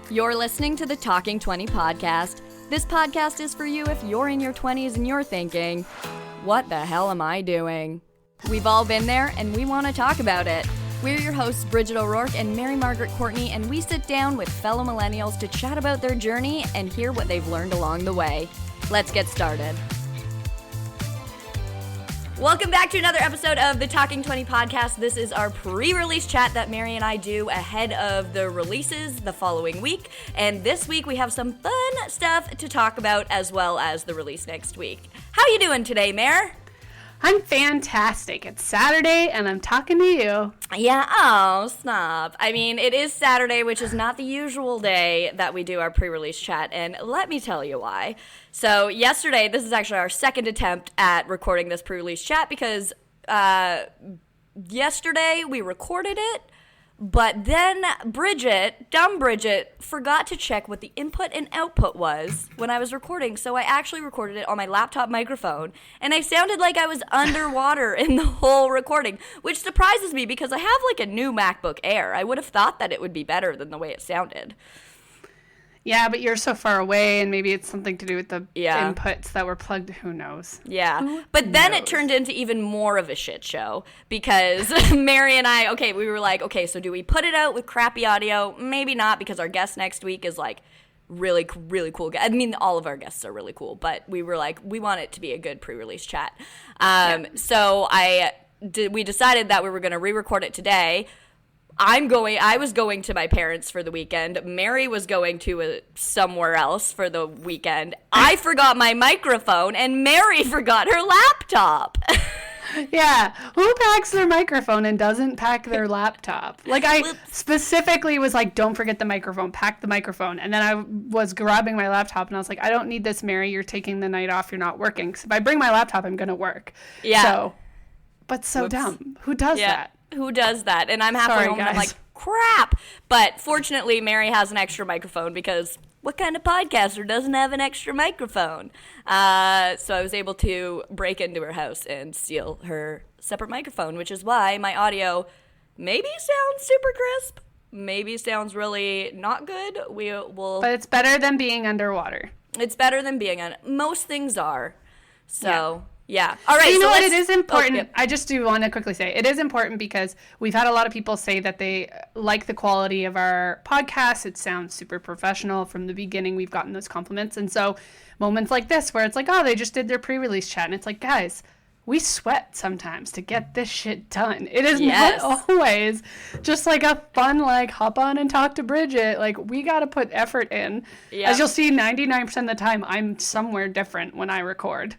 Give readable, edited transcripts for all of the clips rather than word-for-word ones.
You're listening to the Talking 20 podcast. This podcast is for you if you're in your 20s and you're thinking, what the hell am I doing? We've all been there, and we want to talk about it. We're your hosts, Bridget O'Rourke and Mary Margaret Courtney, and we sit down with fellow millennials to chat about their journey and hear what they've learned along the way. Let's get started. Welcome back to another episode of the Talking 20 podcast. This is our pre-release chat that Mary and I do ahead of the releases the following week. And this week we have some fun stuff to talk about as well as the release next week. How you doing today, Mare? I'm fantastic. It's Saturday and I'm talking to you. Yeah, oh, stop. I mean, it is Saturday, which is not the usual day that we do our pre-release chat, and let me tell you why. So yesterday, this is actually our second attempt at recording this pre-release chat because yesterday we recorded it, but then dumb Bridget, forgot to check what the input and output was when I was recording. So I actually recorded it on my laptop microphone, and I sounded like I was underwater in the whole recording, which surprises me because I have like a new MacBook Air. I would have thought that it would be better than the way it sounded. Yeah, but you're so far away, and maybe it's something to do with the inputs that were plugged. Who knows? Yeah. But then it turned into even more of a shit show because Mary and I, we were like, so do we put it out with crappy audio? Maybe not, because our guest next week is like really, really cool. I mean, all of our guests are really cool, but we were like, we want it to be a good pre-release chat. So we decided that we were going to re-record it today. I was going to my parents for the weekend. Mary was going to somewhere else for the weekend. I forgot my microphone, and Mary forgot her laptop. Yeah, who packs their microphone and doesn't pack their laptop? Like, I specifically was like, don't forget the microphone, pack the microphone. And then I was grabbing my laptop, and I was like, I don't need this, Mary. You're taking the night off. You're not working. So if I bring my laptop, I'm going to work. Yeah. So dumb. Who does that? Who does that? And I'm halfway home and I'm like, crap. But fortunately, Mary has an extra microphone because what kind of podcaster doesn't have an extra microphone? So I was able to break into her house and steal her separate microphone, which is why my audio maybe sounds super crisp, maybe sounds really not good. But it's better than being underwater. It's better than being most things are. So... Yeah. All right. So you know what? It is important. I just do want to quickly say it is important because we've had a lot of people say that they like the quality of our podcast. It sounds super professional from the beginning. We've gotten those compliments. And so moments like this where it's like, oh, they just did their pre-release chat. And it's like, guys, we sweat sometimes to get this shit done. It is not always just like a fun, like, hop on and talk to Bridget. Like, we got to put effort in. Yeah. As you'll see, 99% of the time, I'm somewhere different when I record.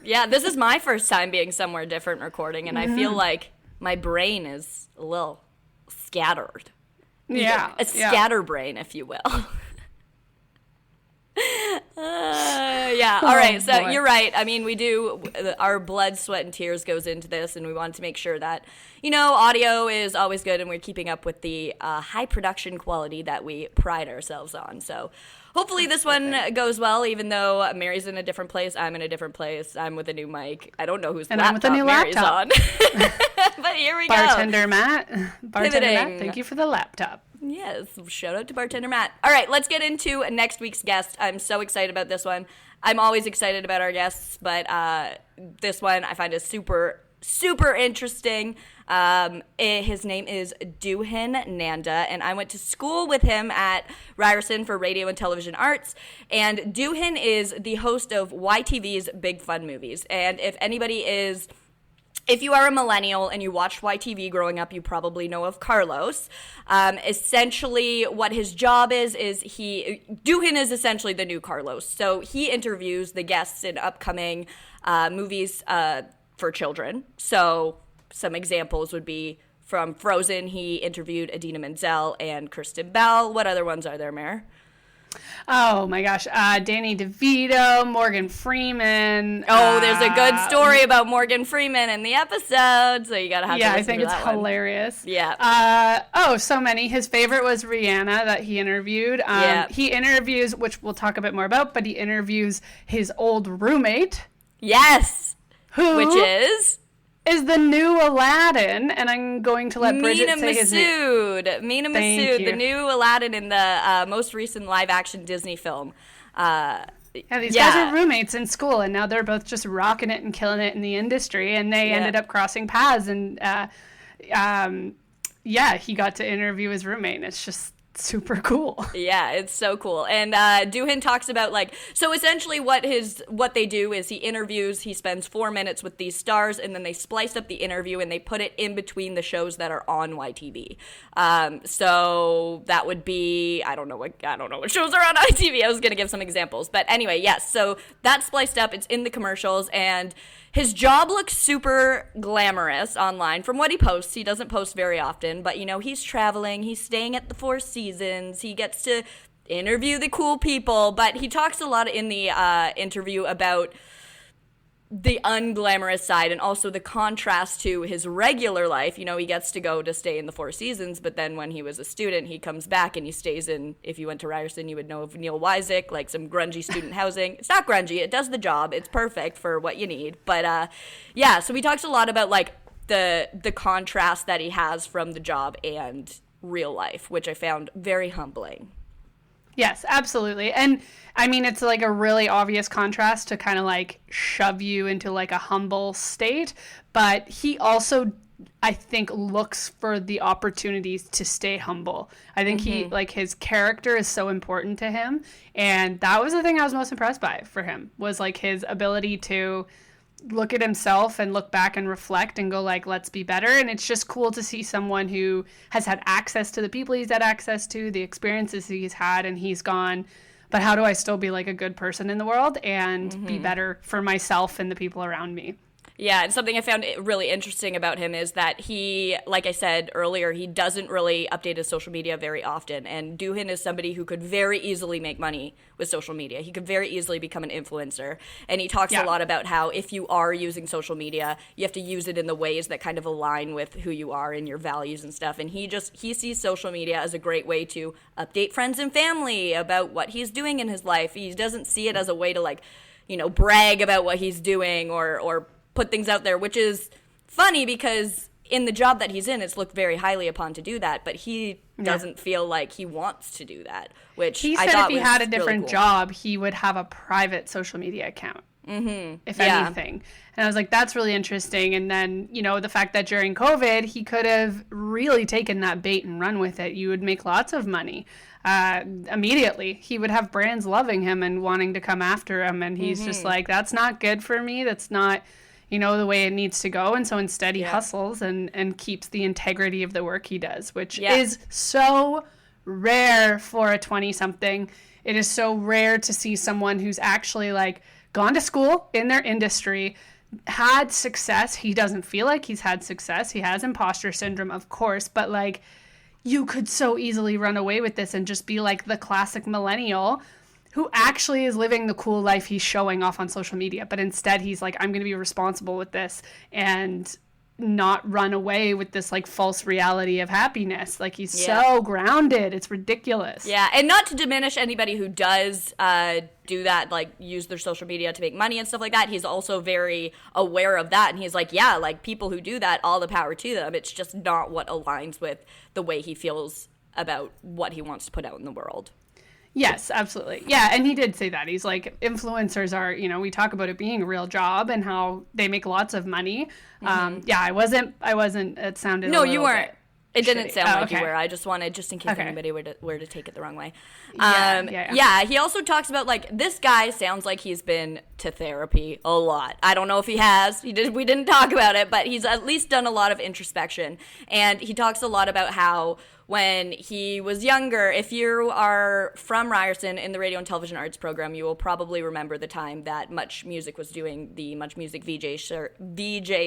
Yeah, this is my first time being somewhere different recording, and I feel like my brain is a little scattered. Yeah. A scatterbrain, if you will. All right, so you're right. I mean, we do, our blood, sweat, and tears goes into this, and we wanted to make sure that, audio is always good, and we're keeping up with the high production quality that we pride ourselves on. So hopefully this one goes well, even though Mary's in a different place, I'm in a different place, I'm with a new mic. I don't know whose and laptop I'm with a new Mary's laptop. on. But here we go. Bartender Matt, thank you for the laptop. Yes, shout out to Bartender Matt. All right, let's get into next week's guest. I'm so excited about this one. I'm always excited about our guests, but this one I find is super, super interesting. His name is Duhin Nanda, and I went to school with him at Ryerson for Radio and Television Arts. And Duhin is the host of YTV's Big Fun Movies. And if you are a millennial and you watched YTV growing up, you probably know of Carlos. Essentially, what his job is Duhin is essentially the new Carlos. So he interviews the guests in upcoming movies for children. So some examples would be from Frozen, he interviewed Idina Menzel and Kristen Bell. What other ones are there, Mare? Oh my gosh, Danny Devito, Morgan Freeman. Oh, there's a good story about Morgan Freeman in the episode, so you gotta have to listen to that one. Yeah, I think it's hilarious. Yeah. So many. His favorite was Rhianna that he interviewed. He interviews, which we'll talk a bit more about, but he interviews his old roommate. Yes. Who? Which is is the new Aladdin, and I'm going to let Bridget say his name. Mina Massoud, the new Aladdin in the most recent live-action Disney film. Yeah, these guys are roommates in school, and now they're both just rocking it and killing it in the industry, and they ended up crossing paths, and he got to interview his roommate, and it's just super cool. Yeah, it's so cool. And Duhin talks about, like, so essentially what they do is he interviews, he spends 4 minutes with these stars, and then they splice up the interview and they put it in between the shows that are on YTV. So that would be, I don't know what shows are on ITV. I was going to give some examples. But anyway, yes, so that's spliced up. It's in the commercials, and his job looks super glamorous online from what he posts. He doesn't post very often, but, he's traveling. He's staying at the Four Seasons. He gets to interview the cool people, but he talks a lot in the interview about the unglamorous side and also the contrast to his regular life. He gets to go to stay in the Four Seasons, but then when he was a student, he comes back and he stays in, if you went to Ryerson, you would know of Neil Wyzik, like some grungy student housing. It's not grungy. It does the job. It's perfect for what you need. But so he talks a lot about like the contrast that he has from the job and real life, which I found very humbling. Yes, absolutely. And I mean, it's like a really obvious contrast to kind of like shove you into like a humble state. But he also, I think, looks for the opportunities to stay humble. I think he, like, his character is so important to him. And that was the thing I was most impressed by for him, was like his ability to look at himself and look back and reflect and go like, let's be better. And it's just cool to see someone who has had access to the people he's had access to, the experiences he's had, and he's gone, but how do I still be like a good person in the world and be better for myself and the people around me? Yeah, and something I found really interesting about him is that he, like I said earlier, he doesn't really update his social media very often. And Duhin is somebody who could very easily make money with social media. He could very easily become an influencer. And he talks a lot about how if you are using social media, you have to use it in the ways that kind of align with who you are and your values and stuff. And he sees social media as a great way to update friends and family about what he's doing in his life. He doesn't see it as a way to, like, brag about what he's doing or put things out there, which is funny because in the job that he's in, it's looked very highly upon to do that, but he doesn't feel like he wants to do that, which he said if he had a different job, he would have a private social media account, if anything. And I was like, that's really interesting. And then, the fact that during COVID, he could have really taken that bait and run with it. You would make lots of money. Immediately. He would have brands loving him and wanting to come after him. And he's just like, that's not good for me. That's not the way it needs to go. And so instead he hustles and keeps the integrity of the work he does, which is so rare for a 20-something. It is so rare to see someone who's actually like gone to school in their industry, had success. He doesn't feel like he's had success. He has imposter syndrome, of course, but like you could so easily run away with this and just be like the classic millennial who actually is living the cool life he's showing off on social media. But instead he's like, I'm going to be responsible with this and not run away with this like false reality of happiness. Like he's so grounded. It's ridiculous. Yeah. And not to diminish anybody who does do that, like use their social media to make money and stuff like that. He's also very aware of that. And he's like, yeah, like people who do that, all the power to them. It's just not what aligns with the way he feels about what he wants to put out in the world. Yes, absolutely. Yeah, and he did say that. He's like, influencers are, we talk about it being a real job and how they make lots of money. I wasn't, it sounded no, you weren't. It didn't sound like you were. I just wanted, just in case anybody were to take it the wrong way. He also talks about, like, this guy sounds like he's been to therapy a lot. I don't know if he has. We didn't talk about it, but he's at least done a lot of introspection. And he talks a lot about how when he was younger, if you are from Ryerson in the radio and television arts program, you will probably remember the time that Much Music was doing the Much Music VJ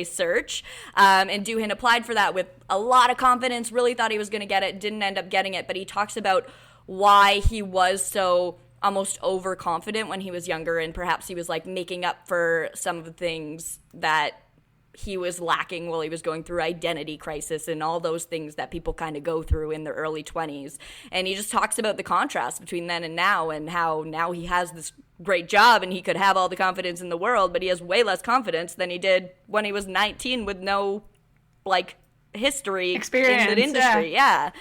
search. And Duhin applied for that with a lot of confidence, really thought he was going to get it, didn't end up getting it. But he talks about why he was so almost overconfident when he was younger, and perhaps he was like making up for some of the things that he was lacking while he was going through identity crisis and all those things that people kind of go through in their early 20s. And he just talks about the contrast between then and now, and how now he has this great job and he could have all the confidence in the world, but he has way less confidence than he did when he was 19 with no, like, history experience in the industry. Yeah.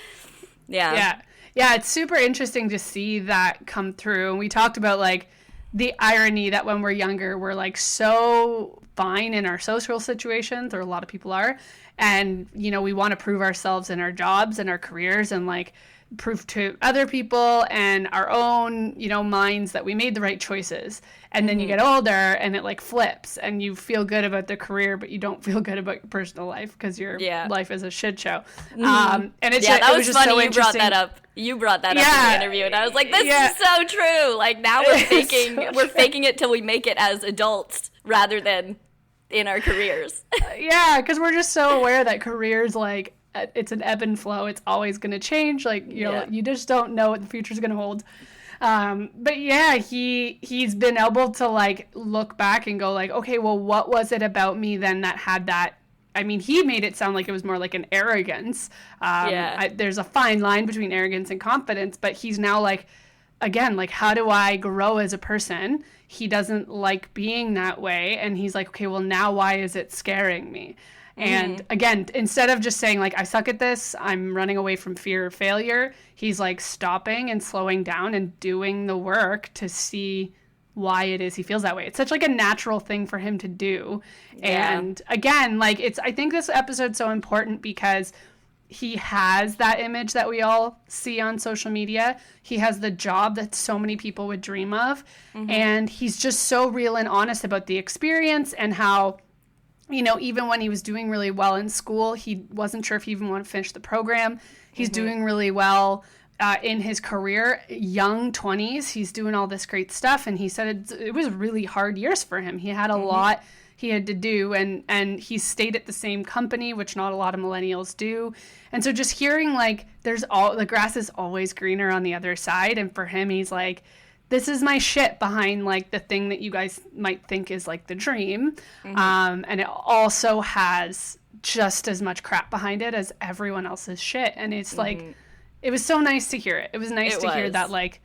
Yeah, it's super interesting to see that come through. And we talked about, like, the irony that when we're younger, we're, like, so fine in our social situations, or a lot of people are, and, you know, we want to prove ourselves in our jobs and our careers, and, like, prove to other people and our own, you know, minds that we made the right choices. And then you get older and it, like, flips, and you feel good about the career, but you don't feel good about your personal life because your life is a shit show. And it's that was just funny. so You brought that up. You brought that up in the interview, and I was like, "This is so true." Like, now we're faking it till we make it as adults rather than in our careers. Because we're just so aware that careers, like, it's an ebb and flow. It's always going to change. Like, you know, you just don't know what the future is going to hold. But yeah, he's been able to, like, look back and go, like, okay, well, what was it about me then that had that? I mean, he made it sound like it was more like an arrogance. There's a fine line between arrogance and confidence, but he's now, like, again, like, how do I grow as a person? He doesn't like being that way. And he's like, okay, well, now why is it scaring me? And again, instead of just saying, like, I suck at this, I'm running away from fear of failure, he's, like, stopping and slowing down and doing the work to see why it is he feels that way. It's such, like, a natural thing for him to do. And again, like, I think this episode's so important because he has that image that we all see on social media. He has the job that so many people would dream of. And he's just so real and honest about the experience and how, you know, even when he was doing really well in school, he wasn't sure if he even wanted to finish the program. He's doing really well in his career, young 20s. He's doing all this great stuff. And he said it was really hard years for him. He had a lot he had to do. And he stayed at the same company, which not a lot of millennials do. And so just hearing, like, the grass is always greener on the other side. And for him, he's like, this is my shit behind, like, the thing that you guys might think is, like, the dream. And it also has just as much crap behind it as everyone else's shit. And it's like, it was so nice to hear it. It was nice to hear that, like,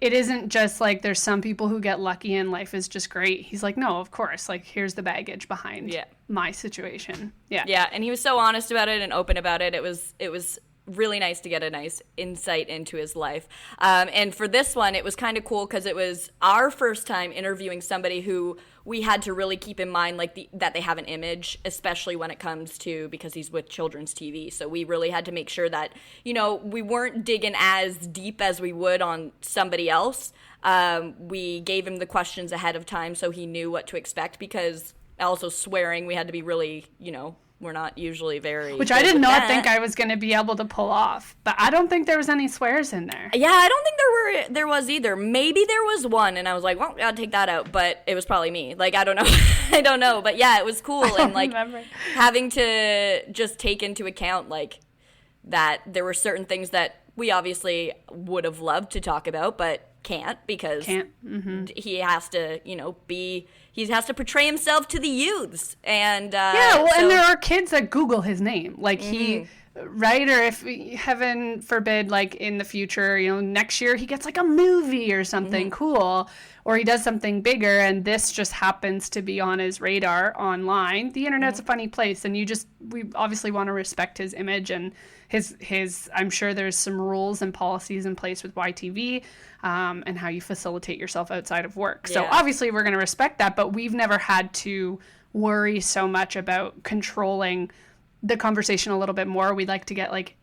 it isn't just like there's some people who get lucky and life is just great. He's like, no, of course, like, here's the baggage behind my situation. Yeah, and he was so honest about it and open about it. It was really nice to get a nice insight into his life. And for this one, it was kind of cool because it was our first time interviewing somebody who we had to really keep in mind, like, that they have an image, especially when it comes to, because he's with children's TV. So we really had to make sure that, you know, we weren't digging as deep as we would on somebody else. We gave him the questions ahead of time so he knew what to expect, because also swearing, we had to be really, you know, we're not usually very... Which I did not think I was going to be able to pull off. But I don't think there was any swears in there. Yeah, I don't think there was either. Maybe there was one, and I was like, well, I'll take that out. But it was probably me. Like, I don't know. I don't know. But yeah, it was cool. And, like, having to just take into account, like, that there were certain things that we obviously would have loved to talk about, but can't, because he has to, you know, he has to portray himself to the youths. And and there are kids that Google his name, like he, right? Or if, heaven forbid, like, in the future, you know, next year he gets, like, a movie or something cool, or he does something bigger, and this just happens to be on his radar online. The internet's a funny place, and we obviously want to respect his image and his I'm sure there's some rules and policies in place with YTV, and how you facilitate yourself outside of work. So obviously we're going to respect that, but we've never had to worry so much about controlling the conversation a little bit more. We'd like to get, like,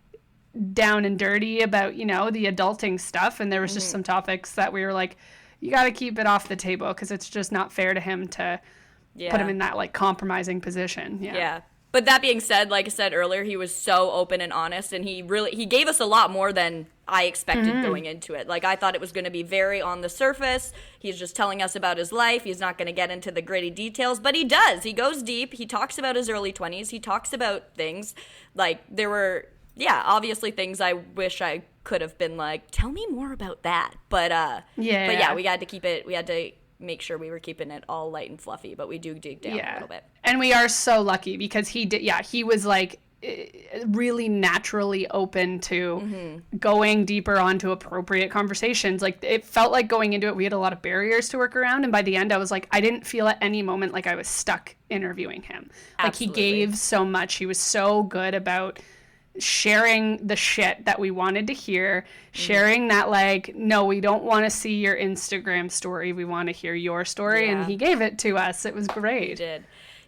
down and dirty about, you know, the adulting stuff. And there was just some topics that we were like, you got to keep it off the table, because it's just not fair to him to put him in that, like, compromising position. Yeah. But that being said, like I said earlier, he was so open and honest, and he gave us a lot more than I expected going into it. Like, I thought it was going to be very on the surface. He's just telling us about his life. He's not going to get into the gritty details, but he does. He goes deep. He talks about his early 20s. He talks about things. Like, there were, obviously things I wish I could have been like, tell me more about that. But we had to keep it, we had to make sure we were keeping it all light and fluffy, but we do dig down a little bit. And we are so lucky because he was like really naturally open to going deeper onto appropriate conversations. Like, it felt like going into it, we had a lot of barriers to work around. And by the end, I was like, I didn't feel at any moment like I was stuck interviewing him. Absolutely. Like, he gave so much. He was so good about sharing the shit that we wanted to hear, sharing that, like, no, we don't want to see your Instagram story. We want to hear your story. And he gave it to us. It was great.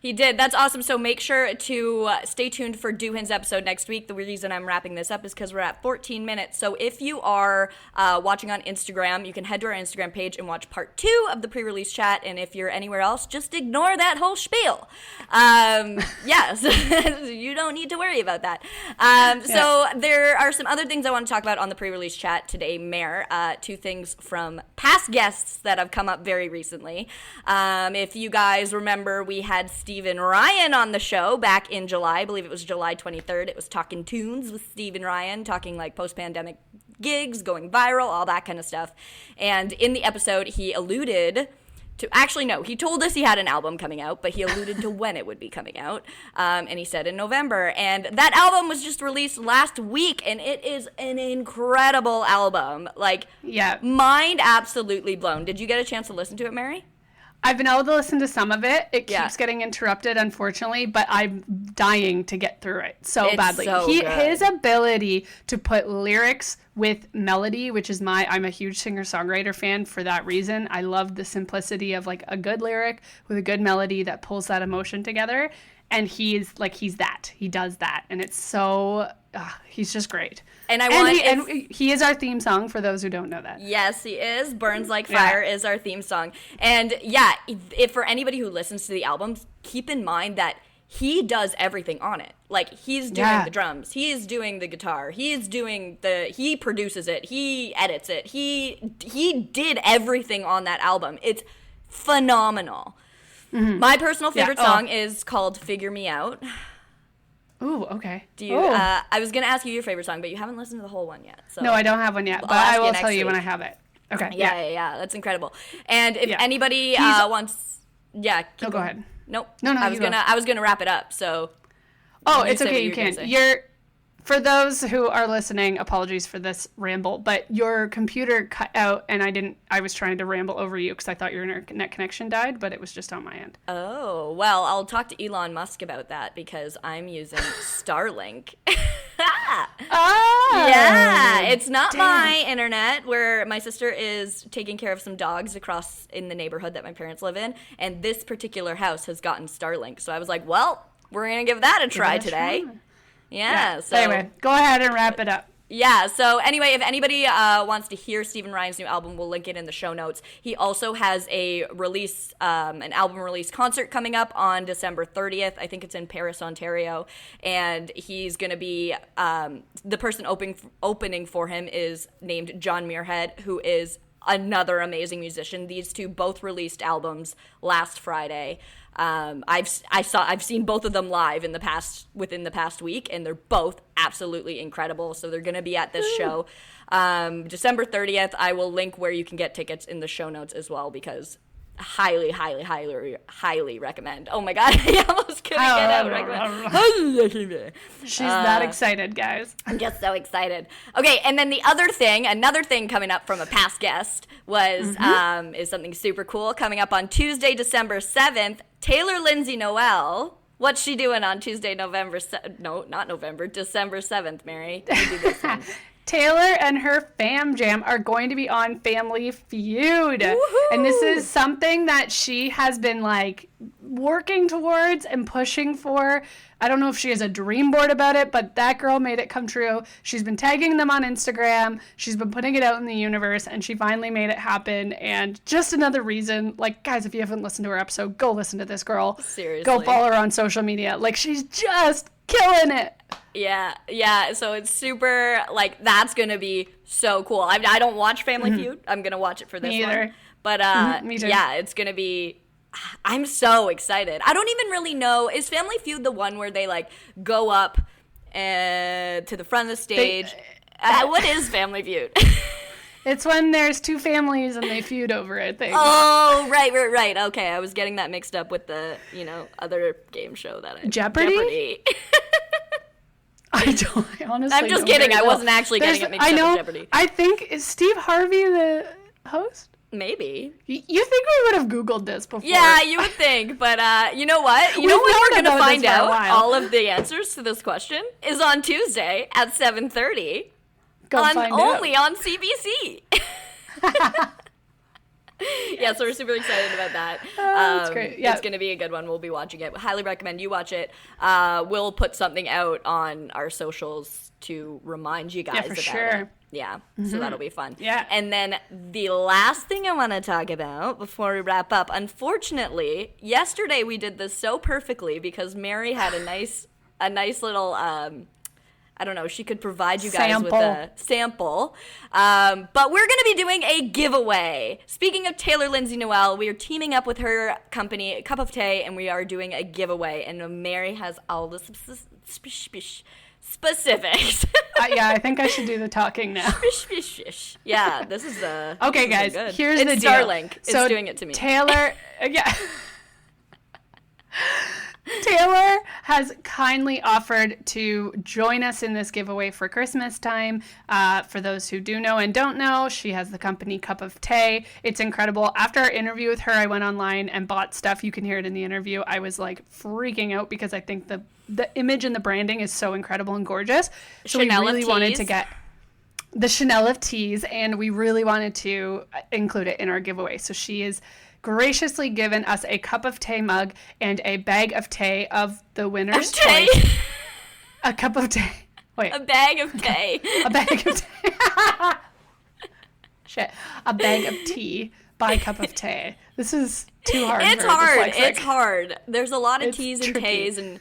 He did. That's awesome. So make sure to stay tuned for Duhin's episode next week. The reason I'm wrapping this up is because we're at 14 minutes. So if you are watching on Instagram, you can head to our Instagram page and watch part 2 of the pre-release chat. And if you're anywhere else, just ignore that whole spiel. Yes, you don't need to worry about that. So there are some other things I want to talk about on the pre-release chat today, Mare. 2 things from past guests that have come up very recently. If you guys remember, we had Stephen Ryan on the show back in July. I believe it was July 23rd. It was Talking Tunes with Stephen Ryan, talking like post-pandemic gigs, going viral, all that kind of stuff. And in the episode, he alluded to, actually, no, he told us he had an album coming out, but he alluded to when it would be coming out. And he said in November. And that album was just released last week, and it is an incredible album. Like, mind absolutely blown. Did you get a chance to listen to it, Mary? I've been able to listen to some of it. It keeps getting interrupted, unfortunately, but I'm dying to get through it so badly. So his ability to put lyrics with melody, which is I'm a huge singer-songwriter fan for that reason. I love the simplicity of like a good lyric with a good melody that pulls that emotion together. And he does that. And it's so, he's just great. And he is our theme song for those who don't know that. Yes, he is. Burns Like Fire is our theme song. And if for anybody who listens to the album, keep in mind that he does everything on it. Like, he's doing the drums, he's doing the guitar, he produces it, he edits it, he did everything on that album. It's phenomenal. Mm-hmm. My personal favorite song is called Figure Me Out. Ooh, okay. Do you? I was going to ask you your favorite song, but you haven't listened to the whole one yet. So no, I don't have one yet, but I will tell you when I have it. Okay. Yeah. That's incredible. And if anybody wants... Yeah. Go ahead. Nope. No, I was gonna wrap it up, so... Oh, it's okay, you can. For those who are listening, apologies for this ramble, but your computer cut out and I was trying to ramble over you because I thought your internet connection died, but it was just on my end. Oh, well, I'll talk to Elon Musk about that because I'm using Starlink. Yeah, it's not my internet, where my sister is taking care of some dogs across in the neighborhood that my parents live in, and this particular house has gotten Starlink. So I was like, well, we're going to give that a try today. Yeah, so anyway, go ahead and wrap it up. Yeah, so anyway, if anybody wants to hear Stephen Ryan's new album, we'll link it in the show notes. He also has a release, an album release concert coming up on December 30th. I think it's in Paris, Ontario. And he's going to be, the person opening for him is named John Muirhead, who is another amazing musician. These two both released albums last Friday. I've seen both of them live within the past week, and they're both absolutely incredible. So they're going to be at this show, December 30th. I will link where you can get tickets in the show notes as well, because highly, highly, highly, highly recommend. Oh my God, I almost couldn't get out. Recommend. She's that excited, guys. I'm just so excited. Okay, and then another thing coming up from a past guest was is something super cool coming up on Tuesday, December 7th. Taylor Lindsay Noel. What's she doing on Tuesday, December 7th, Mary? You do this one. Taylor and her fam jam are going to be on Family Feud. Woo-hoo! And this is something that she has been like working towards and pushing for. I don't know if she has a dream board about it, but that girl made it come true. She's been tagging them on Instagram. She's been putting it out in the universe, and she finally made it happen. And just another reason, like, guys, if you haven't listened to her episode, go listen to this girl. Seriously. Go follow her on social media. Like, she's just killing it. Yeah. So it's super, like, that's going to be so cool. I don't watch Family Feud. I'm going to watch it for this one. But, me too. Yeah, it's going to be, I'm so excited. I don't even really know, is Family Feud the one where they, like, go up to the front of the stage? What is Family Feud? It's when there's two families and they feud over it. Oh, right. Okay, I was getting that mixed up with the, other game show that I... Jeopardy? I honestly I'm just kidding. I wasn't actually getting it mixed up with Jeopardy. I think, is Steve Harvey the host? Maybe. You think we would have Googled this before? Yeah, you would think. But you know what? You know when we're going to find out all of the answers to this question? Is on Tuesday at 7:30. Only on CBC. Yeah, so we're super excited about that. That's great. Yeah. It's going to be a good one. We'll be watching it. Highly recommend you watch it. We'll put something out on our socials to remind you guys about it. Yeah, so that'll be fun. Yeah. And then the last thing I want to talk about before we wrap up, unfortunately, yesterday we did this so perfectly because Mary had a nice little... I don't know, she could provide you guys with a sample. But we're going to be doing a giveaway. Speaking of Taylor Lindsay Noel, we are teaming up with her company, Cup of Tea, and we are doing a giveaway. And Mary has all the specifics. Yeah, I think I should do the talking now. Yeah, this is okay, guys, here's the deal. Starlink is doing it to me. Taylor, Taylor has kindly offered to join us in this giveaway for Christmas time. For those who do know and don't know, she has the company Cup of Tea. It's incredible. After our interview with her, I went online and bought stuff. You can hear it in the interview. I was like freaking out because I think the image and the branding is so incredible and gorgeous. So Chanel we really wanted to get the Chanel of teas, and we really wanted to include it in our giveaway. So she is graciously given us a Cup of Tea mug and a bag of tea of the winner's choice. A cup of tea. Wait. A bag of tea. A bag of tea. Shit. A bag of tea by Cup of Tea. This is too hard. It's hard. There's a lot of teas and teas and...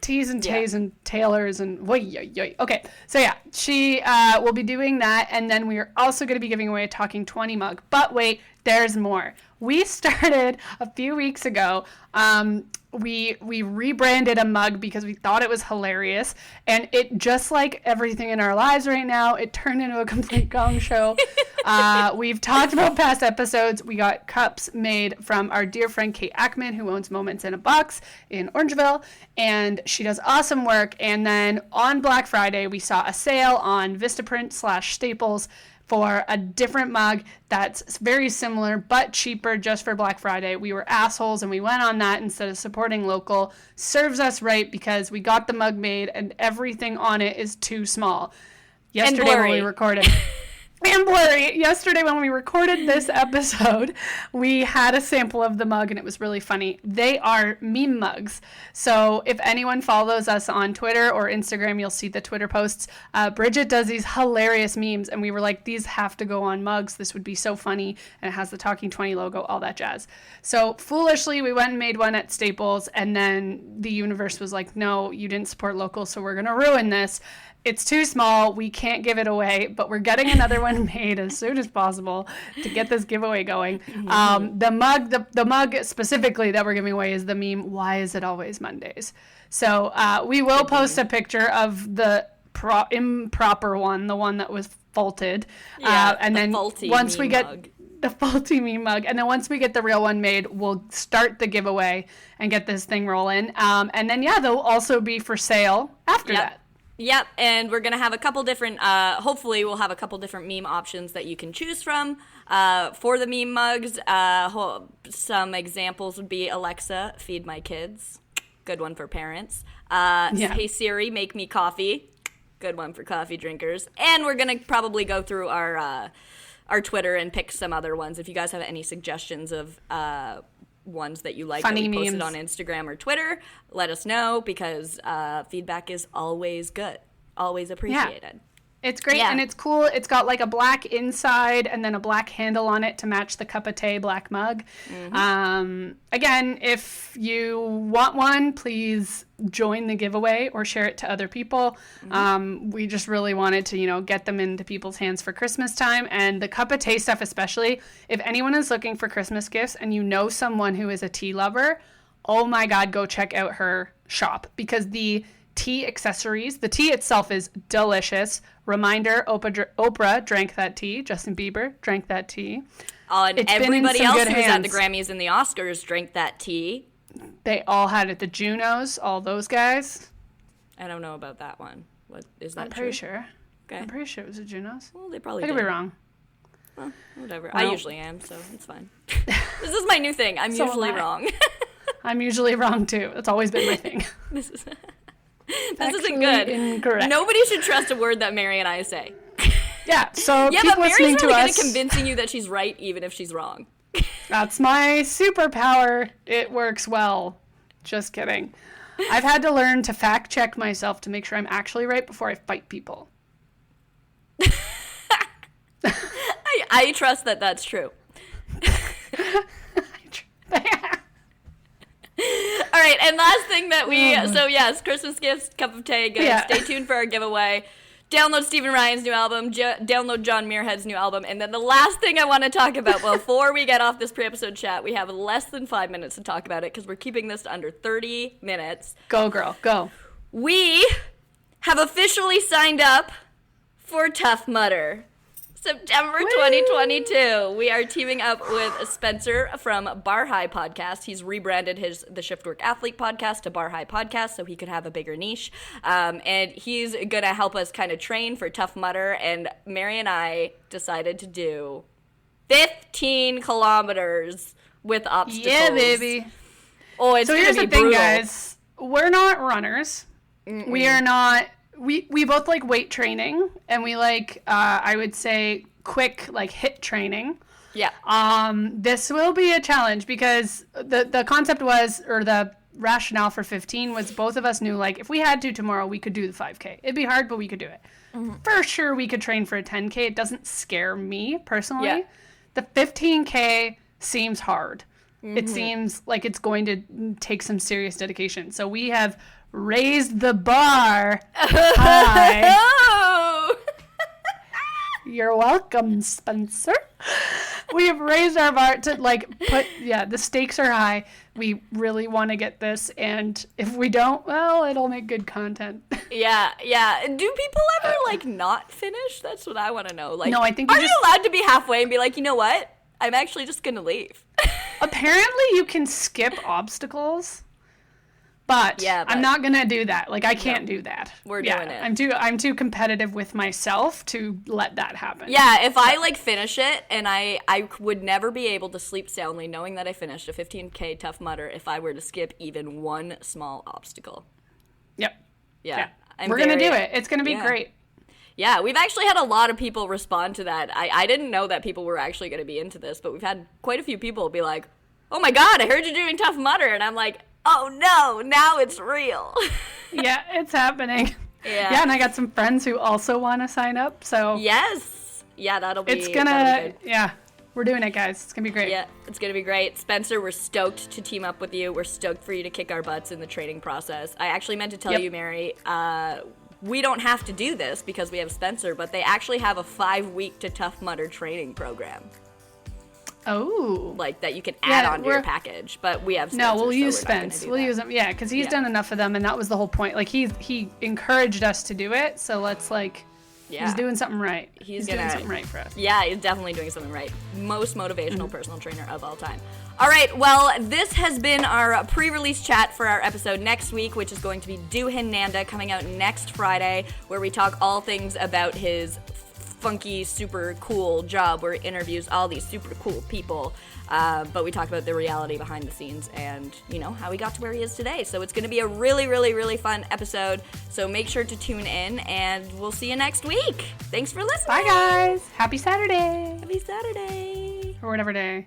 Teas and tays and tailors and okay, so yeah, she will be doing that, and then we are also going to be giving away a Talking 20 mug. But wait, there's more. We started a few weeks ago. We rebranded a mug because we thought it was hilarious, and it, just like everything in our lives right now, it turned into a complete gong show. We've talked about past episodes. We got cups made from our dear friend Kate Ackman, who owns Moments in a Box in Orangeville, and she does awesome work. And then on Black Friday, we saw a sale on Vistaprint/Staples for a different mug that's very similar but cheaper just for Black Friday. We were assholes and we went on that instead of supporting local. Serves us right because we got the mug made and everything on it is too small. Yesterday when we recorded... And blurry. Yesterday when we recorded this episode, we had a sample of the mug and it was really funny. They are meme mugs. So if anyone follows us on Twitter or Instagram, you'll see the Twitter posts. Bridget does these hilarious memes and we were like, these have to go on mugs. This would be so funny. And it has the Talking 20 logo, all that jazz. So foolishly, we went and made one at Staples, and then the universe was like, no, you didn't support local, so we're going to ruin this. It's too small. We can't give it away, but we're getting another one made as soon as possible to get this giveaway going. The mug specifically that we're giving away is the meme, "Why is it always Mondays?" So we will post a picture of the improper one, the one that was faulted. And then once we get the faulty meme mug, and then once we get the real one made, we'll start the giveaway and get this thing rolling. And then, they'll also be for sale after that. Yep, and we're going to have a couple different, hopefully we'll have a couple different meme options that you can choose from for the meme mugs. Some examples would be Alexa, feed my kids. Good one for parents. Hey Siri, make me coffee. Good one for coffee drinkers. And we're going to probably go through our Twitter and pick some other ones. If you guys have any suggestions of ones that you like funny that we posted on Instagram or Twitter, let us know, because feedback is always good, always appreciated. It's great, and it's cool. It's got like a black inside and then a black handle on it to match the Cup of Tea black mug. Again, if you want one, please join the giveaway or share it to other people. We just really wanted to, get them into people's hands for Christmas time. And the Cup of Tea stuff especially, if anyone is looking for Christmas gifts and you know someone who is a tea lover, oh my God, go check out her shop, because the tea accessories. The tea itself is delicious. Reminder, Oprah drank that tea. Justin Bieber drank that tea. And everybody else who was at the Grammys and the Oscars drank that tea. They all had it. The Junos, all those guys. I don't know about that one. What is that? I'm pretty sure. Okay. I'm pretty sure it was the Junos. Well, they probably I could be wrong. Well, whatever. Well, I usually am, so it's fine. This is my new thing. I'm usually wrong. I'm usually wrong too. That's always been my thing. This isn't good. Incorrect. Nobody should trust a word that Mary and I say. Yeah, so yeah, keep but Mary's listening really to good us. at convincing you that she's right, even if she's wrong. That's my superpower. It works well. Just kidding. I've had to learn to fact check myself to make sure I'm actually right before I fight people. I trust that that's true. All right, and last thing that so yes, Christmas gifts, cup of tea, good. Yeah. Stay tuned for our giveaway. Download Stephen Ryan's new album, download John Muirhead's new album, and then the last thing I want to talk about before we get off this pre-episode chat, we have less than 5 minutes to talk about it because we're keeping this to under 30 minutes. Go, girl, go. We have officially signed up for Tough Mudder. September 2022. We are teaming up with Spencer from Bar High Podcast. He's rebranded the Shift Work Athlete podcast to Bar High Podcast so he could have a bigger niche. And he's going to help us kind of train for Tough Mudder. And Mary and I decided to do 15 kilometers with obstacles. Yeah, baby. Oh, it's going to be brutal. So here's the thing, guys. We're not runners. Mm-mm. We are not... We both like weight training, and we like, I would say, quick, like, HIIT training. Yeah. This will be a challenge because the concept was, or the rationale for 15 was both of us knew, like, if we had to tomorrow, we could do the 5K. It'd be hard, but we could do it. Mm-hmm. For sure, we could train for a 10K. It doesn't scare me, personally. Yeah. The 15K seems hard. Mm-hmm. It seems like it's going to take some serious dedication. So we have raised the bar high. Oh. You're welcome, Spencer. We have raised our bar to, like, the stakes are high. We really want to get this, and if we don't, well, it'll make good content. Yeah. Do people ever, like, not finish? That's what I want to know. Like, no, I think you allowed to be halfway and be like, you know what? I'm actually just going to leave. Apparently, you can skip obstacles. But I'm not going to do that. Like, I can't do that. We're doing it. I'm too competitive with myself to let that happen. Yeah, if I, like, finish it, and I would never be able to sleep soundly knowing that I finished a 15K Tough Mudder if I were to skip even one small obstacle. Yep. Yeah. We're going to do it. It's going to be great. Yeah, we've actually had a lot of people respond to that. I didn't know that people were actually going to be into this, but we've had quite a few people be like, oh, my God, I heard you're doing Tough Mudder. And I'm like, oh no, now it's real. Yeah, it's happening. Yeah, and I got some friends who also want to sign up, so... Yes. Yeah, that'll be good. Yeah, we're doing it, guys. It's going to be great. Yeah, it's going to be great. Spencer, we're stoked to team up with you. We're stoked for you to kick our butts in the training process. I actually meant to tell you, Mary, we don't have to do this because we have Spencer, but they actually have a 5-week to Tough Mudder training program. Oh. Like, that you can add onto your package. But we have Spencer. No, we'll use Spence. We'll use him. Yeah, because he's done enough of them, and that was the whole point. Like, he encouraged us to do it, so let's, like, he's doing something right. He's doing something right for us. Yeah, he's definitely doing something right. Most motivational personal trainer of all time. All right, well, this has been our pre-release chat for our episode next week, which is going to be Duhin Nanda, coming out next Friday, where we talk all things about his funky, super cool job where he interviews all these super cool people. But we talk about the reality behind the scenes and, you know, how he got to where he is today. So it's going to be a really, really, really fun episode. So make sure to tune in, and we'll see you next week. Thanks for listening. Bye, guys. Happy Saturday. Happy Saturday. Or whatever day.